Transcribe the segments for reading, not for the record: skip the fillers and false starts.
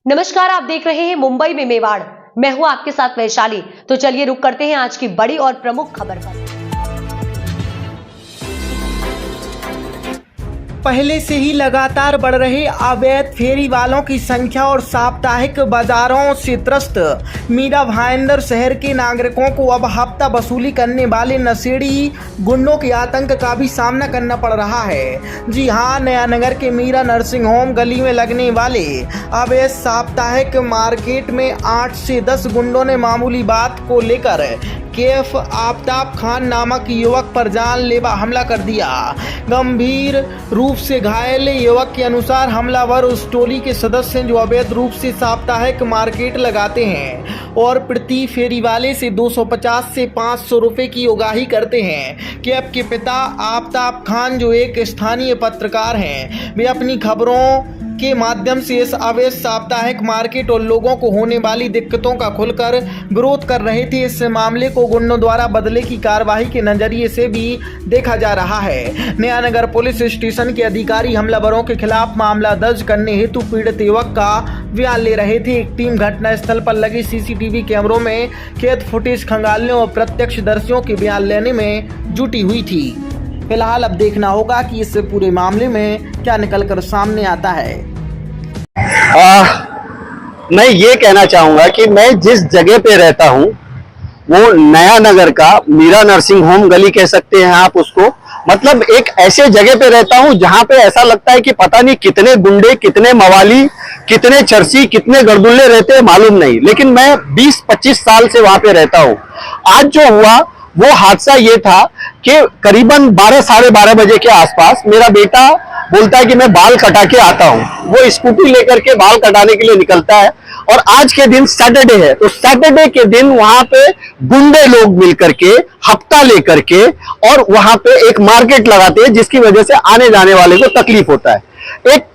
नमस्कार, आप देख रहे हैं मुंबई में मेवाड़। मैं हूं आपके साथ वैशाली। तो चलिए रुक करते हैं आज की बड़ी और प्रमुख खबर पर। पहले से ही लगातार बढ़ रहे अवैध फेरी वालों की संख्या और साप्ताहिक बाजारों से त्रस्त मीरा भाईंदर शहर के नागरिकों को अब हफ्ता वसूली करने वाले नशेड़ी गुंडों के आतंक का भी सामना करना पड़ रहा है। जी हां, नया नगर के मीरा नर्सिंग होम गली में लगने वाले अवैध साप्ताहिक मार्केट में 8 से 10 गुंडों ने मामूली बात को लेकर कैफ आफ्ताब खान नामक युवक पर जानलेवा हमला कर दिया। गंभीर रूप से घायल युवक के अनुसार हमलावर उस टोली के सदस्य हैं जो अवैध रूप से साप्ताहिक मार्केट लगाते हैं और प्रति फेरी वाले से 250 से 500 रुपए की उगाही करते हैं। कैफ के पिता आफ्ताब खान जो एक स्थानीय पत्रकार हैं, वे अपनी खबरों के माध्यम से इस अवैध साप्ताहिक मार्केट और लोगों को होने वाली दिक्कतों का खुलकर विरोध कर रहे थे। इस मामले को गुंडों द्वारा बदले की कार्रवाई के नजरिए से भी देखा जा रहा है। नया नगर पुलिस स्टेशन के अधिकारी हमलावरों के खिलाफ मामला दर्ज करने हेतु पीड़ित युवक का बयान ले रहे थे। एक टीम घटनास्थल पर लगे सीसीटीवी कैमरों में कैद फुटेज खंगालने और प्रत्यक्षदर्शियों के बयान लेने में जुटी हुई थी। फिलहाल अब देखना होगा कि इस पूरे मामले में क्या निकलकर सामने आता है। मैं ये कहना चाहूंगा कि मैं जिस जगह पे रहता हूँ वो नया नगर का मीरा नर्सिंग होम गली कह सकते हैं आप उसको। मतलब एक ऐसे जगह पे रहता हूँ जहाँ पे ऐसा लगता है कि पता नहीं कितने गुंडे, कितने मवाली, कितने चर्सी, कितने गर्दुल्ले रहते हैं मालूम नहीं, लेकिन मैं 20-25 साल से वहां पे रहता हूँ। आज जो हुआ वो हादसा ये था कि करीबन 12-12:30 बजे के आसपास मेरा बेटा बोलता है कि मैं बाल कटा के आता हूँ। वो स्कूटी लेकर के बाल कटाने के लिए निकलता है और आज के दिन सैटरडे है, तो सैटरडे के दिन वहां पे गुंडे लोग मिलकर के हफ्ता लेकर के और वहां पे एक मार्केट लगाते हैं जिसकी वजह से आने जाने वाले को तकलीफ होता है।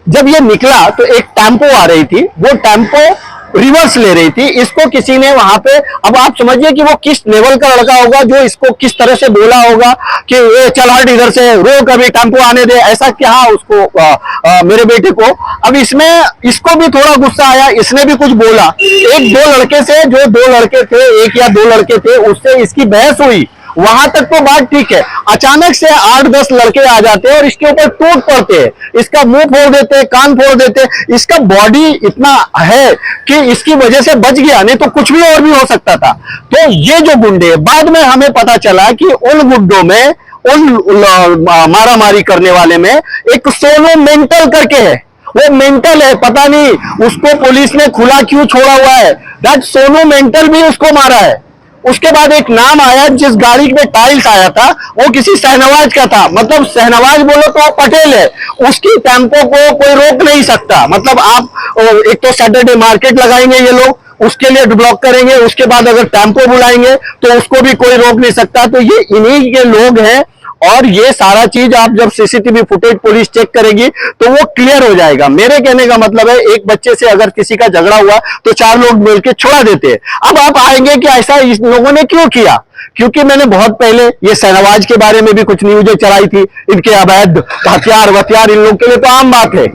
जब ये निकला तो एक टेम्पो आ रही थी, वो टेम्पो रिवर्स ले रही थी। इसको किसी ने वहां पे, अब आप समझिए कि वो किस लेवल का लड़का होगा जो इसको किस तरह से बोला होगा कि ये चल हट इधर से, रोक अभी टेम्पो आने दे, ऐसा क्या उसको मेरे बेटे को। अब इसमें इसको भी थोड़ा गुस्सा आया, इसने भी कुछ बोला। एक दो लड़के से, जो 2 लड़के थे, 1 या 2 लड़के थे, उससे इसकी बहस हुई। वहां तक तो बात ठीक है। अचानक से 8-10 लड़के आ जाते हैं और इसके ऊपर टूट पड़ते हैं, इसका मुंह फोड़ देते हैं, कान फोड़ देते हैं। इसका बॉडी इतना है कि इसकी वजह से बच गया, नहीं तो कुछ भी और भी हो सकता था। तो ये जो गुंडे, बाद में हमें पता चला कि उन गुंडों में, उन मारामारी करने वाले में एक सोनू मेंटल करके है। वो मेंटल है, पता नहीं उसको पुलिस ने खुला क्यों छोड़ा हुआ है। दैट सोनू मेंटल भी उसको मारा है। उसके बाद एक नाम आया, जिस गाड़ी में टाइल्स आया था वो किसी शहनवाज का था। मतलब शहनवाज बोलो तो पटेल है, उसकी टेम्पो को कोई रोक नहीं सकता। मतलब आप एक तो सैटरडे मार्केट लगाएंगे ये लोग, उसके लिए ब्लॉक करेंगे, उसके बाद अगर टेम्पो बुलाएंगे तो उसको भी कोई रोक नहीं सकता। तो ये इन्हीं के लोग हैं और ये सारा चीज आप जब सीसीटीवी फुटेज पुलिस चेक करेगी तो वो क्लियर हो जाएगा। मेरे कहने का मतलब है, एक बच्चे से अगर किसी का झगड़ा हुआ तो 4 लोग मिलकर छोड़ा देते हैं। अब आप आएंगे कि ऐसा इस लोगों ने क्यों किया, क्योंकि मैंने बहुत पहले ये शहनवाज के बारे में भी कुछ न्यूज़ें चलाई थी, इनके अवैध हथियार इन लोग के लिए तो आम बात है।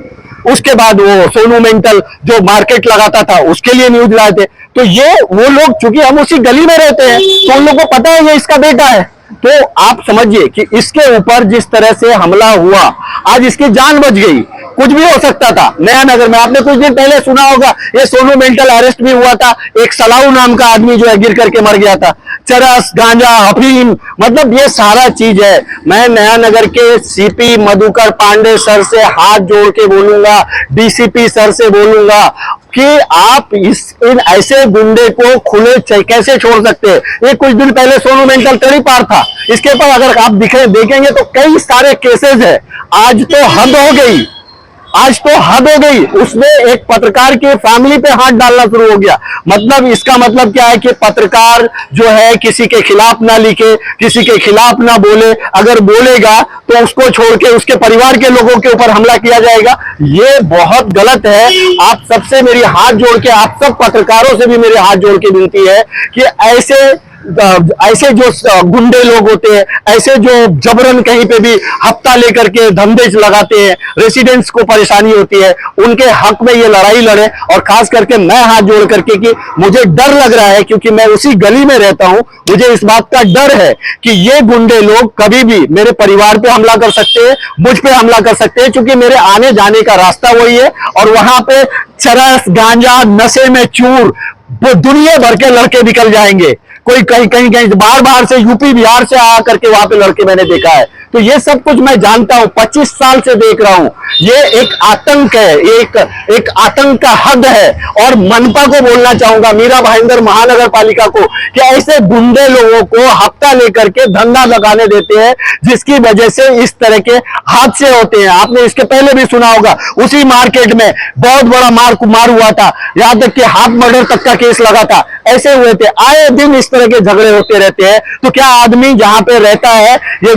उसके बाद वो सोनू मेंटल जो मार्केट लगाता था उसके लिए न्यूज लाए थे। तो ये वो लोग, चूंकि हम उसी गली में रहते हैं तो उन लोगों को पता है ये इसका बेटा है। तो आप समझिए कि इसके ऊपर जिस तरह से हमला हुआ, आज इसकी जान बच गई। कुछ भी हो सकता था। नया नगर में आपने कुछ दिन पहले सुना होगा ये सोनू मेंटल अरेस्ट भी हुआ था। एक सलाऊ नाम का आदमी जो है गिर करके मर गया था। चरस, गांजा, अफीम, मतलब ये सारा चीज है। मैं नया नगर के सीपी मधुकर पांडे सर से हाथ जोड़ के बोलूंगा, डीसीपी सर से बोलूंगा कि आप इन ऐसे गुंडे को खुले कैसे छोड़ सकते हैं। ये कुछ दिन पहले सोनू मेंटल तड़ी पार था, इसके ऊपर अगर आप देखेंगे तो कई सारे केसेस है। आज तो हद हो गई, आज तो हद हो गई। उसने एक पत्रकार की फैमिली पे हाथ डालना शुरू हो गया। मतलब इसका मतलब क्या है कि पत्रकार जो है किसी के खिलाफ ना लिखे, किसी के खिलाफ ना बोले, अगर बोलेगा तो उसको छोड़ के उसके परिवार के लोगों के ऊपर हमला किया जाएगा। ये बहुत गलत है। आप सबसे मेरी हाथ जोड़ के, आप सब पत्रकारों से भी मेरे हाथ जोड़ के विनती है कि ऐसे ऐसे जो गुंडे लोग होते हैं, ऐसे जो जबरन कहीं पे भी हफ्ता लेकर के धंधे लगाते हैं, रेसिडेंट्स को परेशानी होती है, उनके हक में ये लड़ाई लड़े। और खास करके मैं हाथ जोड़ करके कि मुझे डर लग रहा है, क्योंकि मैं उसी गली में रहता हूं, मुझे इस बात का डर है कि ये गुंडे लोग कभी भी मेरे परिवार पे हमला कर सकते हैं, मुझ पे हमला कर सकते हैं, क्योंकि मेरे आने जाने का रास्ता वही है। और वहां पे चरस, गांजा, नशे में चूर दुनिया भर के लड़के निकल जाएंगे। कोई कहीं कहीं कहीं बाहर से, यूपी बिहार से आ करके वहां पे लड़के मैंने देखा है। तो ये सब कुछ मैं जानता हूं, 25 साल से देख रहा हूं। ये एक आतंक है, एक आतंक का हद है। और मनपा को बोलना चाहूंगा, मीरा भाईंदर महानगर पालिका को, कि ऐसे गुंडे लोगों को हफ्ता लेकर के धंधा लगाने देते हैं, जिसकी वजह से इस तरह के हादसे होते हैं। आपने इसके पहले भी सुना होगा, उसी मार्केट में बहुत बड़ा मार हुआ था, यहां तक कि हाथ मर्डर तक का केस लगा था। ऐसे हुए थे, आए दिन इस तरह के झगड़े होते रहते हैं। तो क्या आदमी जहां पे रहता है, ये